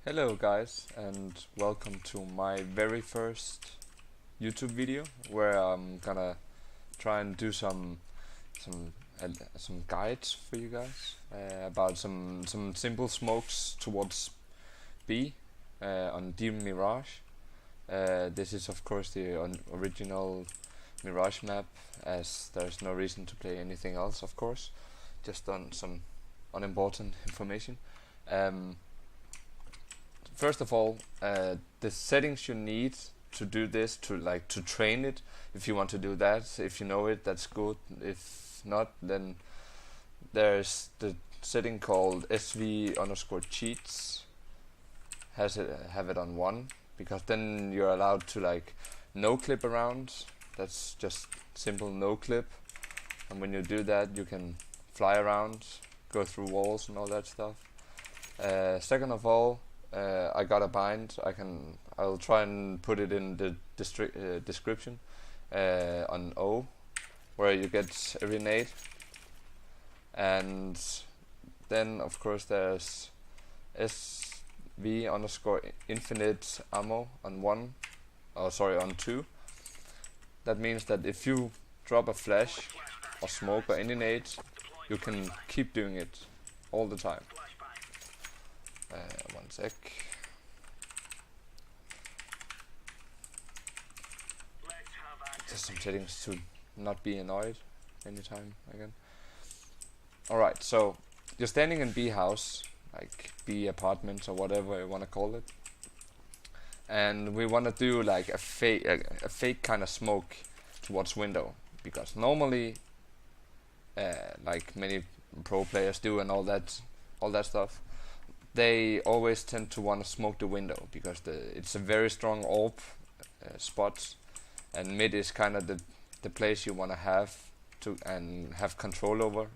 Hello guys, and welcome to my very first YouTube video where I'm gonna try and do some guides for you guys about some simple smokes towards B on Deep Mirage. This is of course the original Mirage map, as there's no reason to play anything else, of course, just on some unimportant information. First of all, the settings you need to do this, to train it, if you want to do that, if you know it, that's good. If not, then there's the setting called SV_cheats. Have it on 1, because then you're allowed to noclip around. That's just simple noclip, and when you do that, you can fly around, go through walls and all that stuff. Second of all, I got a bind. I'll try and put it in the description on O, where you get every nade. And then of course there's SV_infinite ammo on 1, on 2. That means that if you drop a flash or smoke or any nades, you can keep doing it all the time. One sec. Just some settings to not be annoyed anytime again. Alright, so you're standing in B house, like B apartments or whatever you want to call it, and we want to do like a fake kind of smoke towards window, because normally like many pro players do and all that stuff, they always tend to want to smoke the window, because it's a very strong AWP spot, and mid is kind of the place you want to have control over,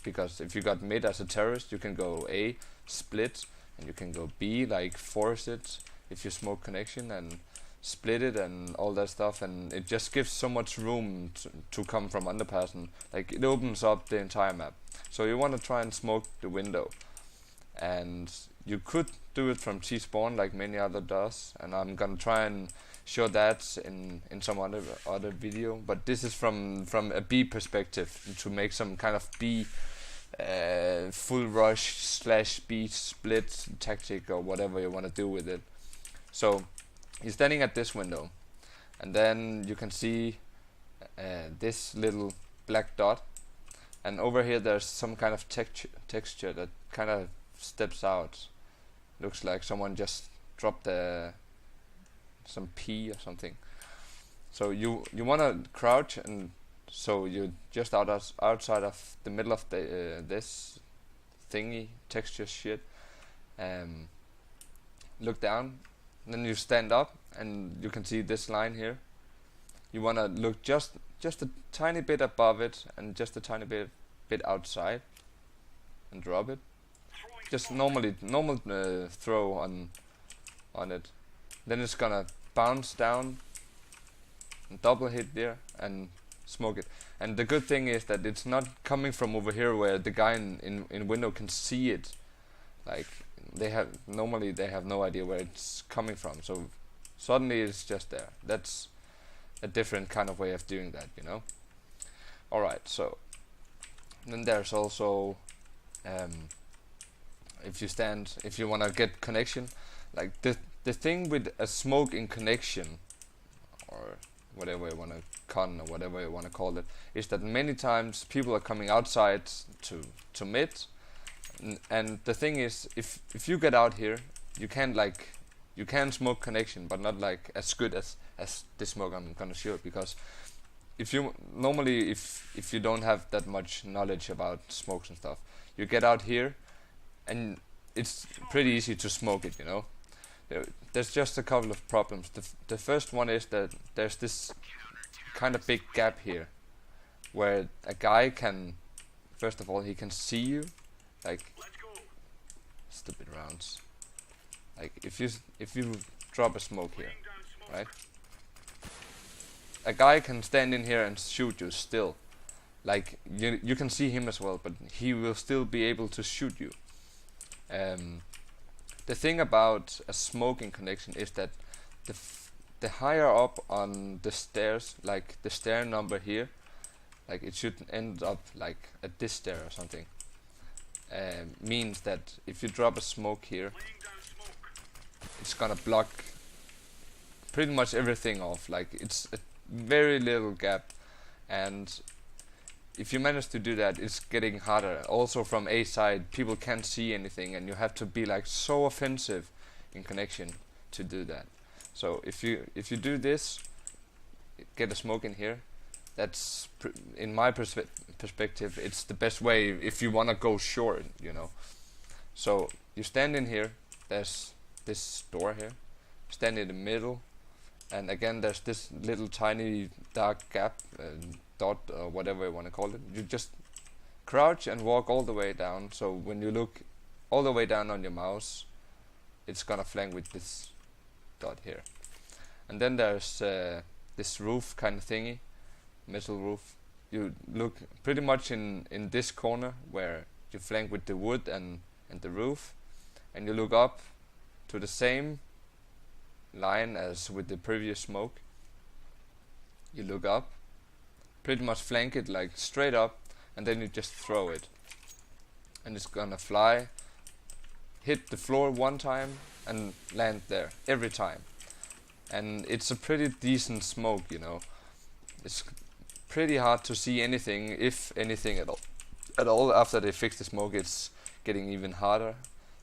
because if you got mid as a terrorist, you can go A, split, and you can go B, like force it if you smoke connection, and split it and all that stuff, and it just gives so much room to come from underpass, and like it opens up the entire map. So you want to try and smoke the window, and you could do it from T-spawn like many other does, and I'm gonna try and show that in some other video, but this is from a B perspective, to make some kind of B full rush / B split tactic, or whatever you want to do with it. So you're standing at this window, and then you can see this little black dot, and over here there's some kind of texture that kind of steps out. Looks like someone just dropped some pee or something. So you want to crouch, and so you're just outside of the middle of the this thingy texture shit. Look down, and then you stand up, and you can see this line here. You want to look just a tiny bit above it, and just a tiny bit outside, and drop it. Just normal throw on it. Then it's gonna bounce down and double hit there and smoke it. And the good thing is that it's not coming from over here, where the guy in window can see it. Like normally they have no idea where it's coming from, so suddenly it's just there. That's a different kind of way of doing that, you know. Alright, so then there's also if you want to get connection, like the thing with a smoke in connection, or whatever you want to or whatever you want to call it, is that many times people are coming outside to mid, and the thing is, if you get out here, you can smoke connection, but not like as good as this smoke I'm gonna show, because if you don't have that much knowledge about smokes and stuff, you get out here, and it's pretty easy to smoke it, you know. There's just a couple of problems. The first one is that there's this kind of big gap here, where a guy can, first of all, he can see you, like stupid rounds. Like if you drop a smoke here, right? A guy can stand in here and shoot you still. Like you can see him as well, but he will still be able to shoot you. The thing about a smoking connection is that the higher up on the stairs, like the stair number here, like it should end up like at this stair or something, means that if you drop a smoke here, it's gonna block pretty much everything off. Like it's a very little gap, and if you manage to do that, it's getting harder. Also from A side, people can't see anything, and you have to be like so offensive in connection to do that. So if you do this, get a smoke in here. That's in my perspective, it's the best way if you wanna go short, you know. So you stand in here. There's this door here. Stand in the middle, and again there's this little tiny dark gap, dot or whatever you want to call it. You just crouch and walk all the way down, so when you look all the way down on your mouse, it's gonna flank with this dot here. And then there's this roof kind of thingy, metal roof. You look pretty much in this corner where you flank with the wood and the roof, and you look up to the same line as with the previous smoke. You look up, pretty much flank it like straight up, and then you just throw it, and it's gonna fly, hit the floor one time and land there every time. And it's a pretty decent smoke, you know. It's pretty hard to see anything, if anything at all. After they fix the smoke, it's getting even harder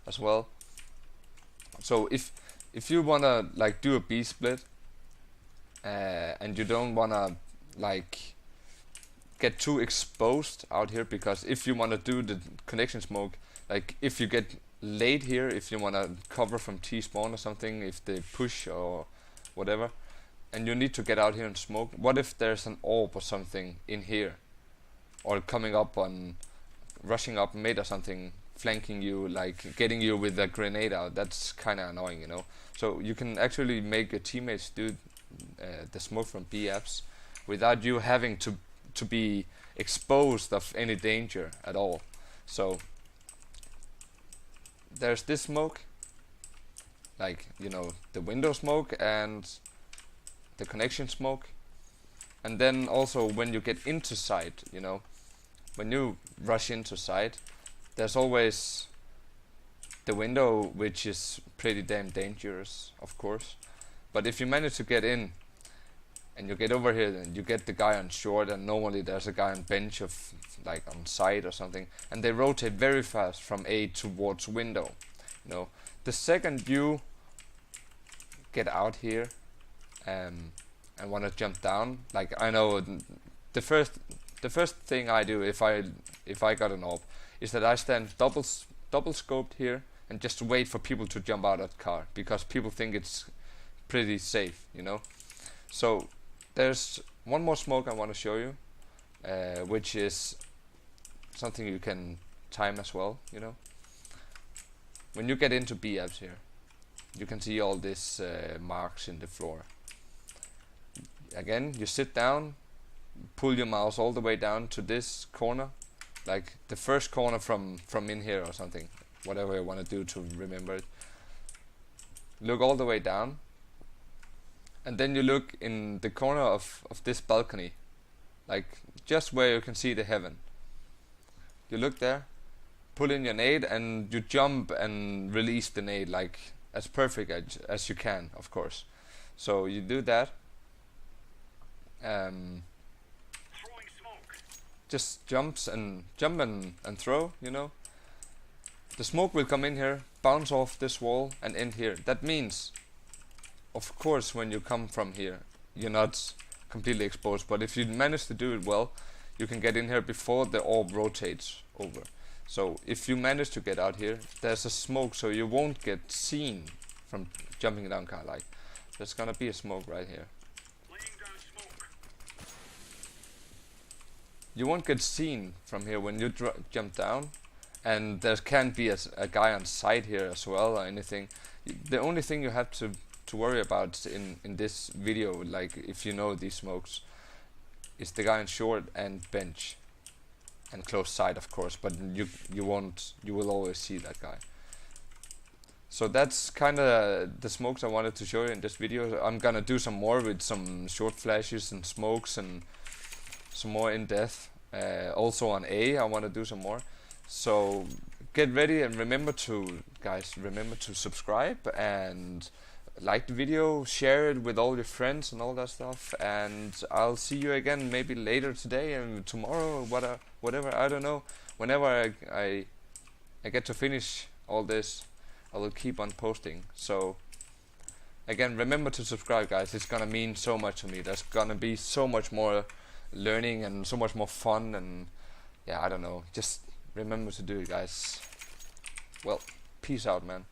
as well. So if you wanna like do a B split, and you don't wanna like get too exposed out here, because if you wanna do the connection smoke, like if you get late here, if you wanna cover from T-spawn or something, if they push or whatever, and you need to get out here and smoke, what if there's an orb or something in here, or coming up on, rushing up mid or something, flanking you, like getting you with a grenade out? That's kind of annoying, you know. So you can actually make your teammates do the smoke from B apps without you having to be exposed of any danger at all. So there's this smoke, like, you know, the window smoke and the connection smoke. And then also when you get into site, you know, when you rush into site, there's always the window, which is pretty damn dangerous, of course. But if you manage to get in and you get over here, then you get the guy on short, and normally there's a guy on bench of like on side or something, and they rotate very fast from A towards window. You know, the second you get out here and want to jump down, like I know the first thing I do if I got an orb is that I stand double scoped here and just wait for people to jump out of the car, because people think it's pretty safe, you know. So there's one more smoke I want to show you, which is something you can time as well, you know. When you get into B apps here, you can see all these marks in the floor. Again, you sit down, pull your mouse all the way down to this corner, like the first corner from in here or something, whatever you want to do to remember it. Look all the way down, and then you look in the corner of this balcony, like just where you can see the heaven. You look there, pull in your nade, and you jump and release the nade like as perfect as you can, of course. So you do that. Just jump and throw, you know. The smoke will come in here, bounce off this wall and end here. That means, of course, when you come from here, you're not completely exposed, but if you manage to do it well, you can get in here before the orb rotates over. So if you manage to get out here, there's a smoke, so you won't get seen from jumping down car. Like, there's gonna be a smoke right here. You won't get seen from here when you jump down, and there can't be a guy on site here as well or anything. The only thing you have to worry about in this video, like if you know these smokes, is the guy on short and bench and close side, of course, but you will always see that guy. So that's kind of the smokes I wanted to show you in this video. I'm gonna do some more with some short flashes and smokes and some more in-depth. Also on A, I want to do some more. So get ready, and remember to, guys, remember to subscribe and like the video, share it with all your friends and all that stuff. And I'll see you again maybe later today and tomorrow, whatever, I don't know. Whenever I get to finish all this, I will keep on posting. So again, remember to subscribe, guys. It's gonna mean so much to me. There's gonna be so much more learning and so much more fun, and yeah, I don't know, just remember to do it, guys. Well, peace out, man.